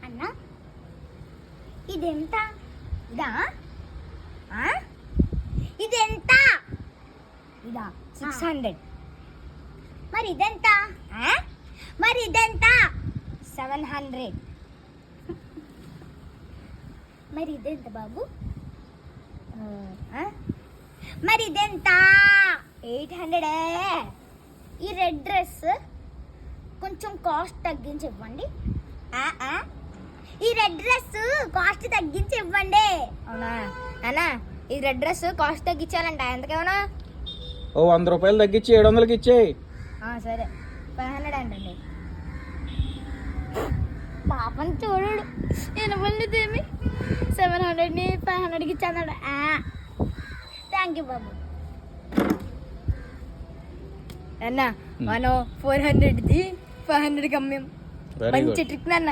అన్న ఇదెంత? ఇదా? ఇదెంత? ఇదా 600. మరి ఇదెంత? మరి ఇదెంత? 700. మరి ఇదెంత బాబు? మరి ఇదెంత? 800. ఈ రెడ్ డ్రెస్ కొంచెం కాస్ట్ తగ్గించి ఇవ్వండి. ఈ రెడ్ డ్రెస్ కాస్ట్ తగ్గించి ఇవ్వండి. అవునా అన్నా? ఈ రెడ్ డ్రెస్ కాస్ట్ తగ్గించాలంట. ఎంతకేమన్నా? ఓ 100 రూపాయలు తగ్గించి 700కి ఇచ్చేయి. సరే 500 అంటండి. పాపం చూడు, వినపడలేదేమి 700ని 500కి ఇచ్చాడు. థ్యాంక్ యూ బాబు. అన్న మనం 400ది 500కి అమ్మాం. మంచి ట్రిక్ నాన్న.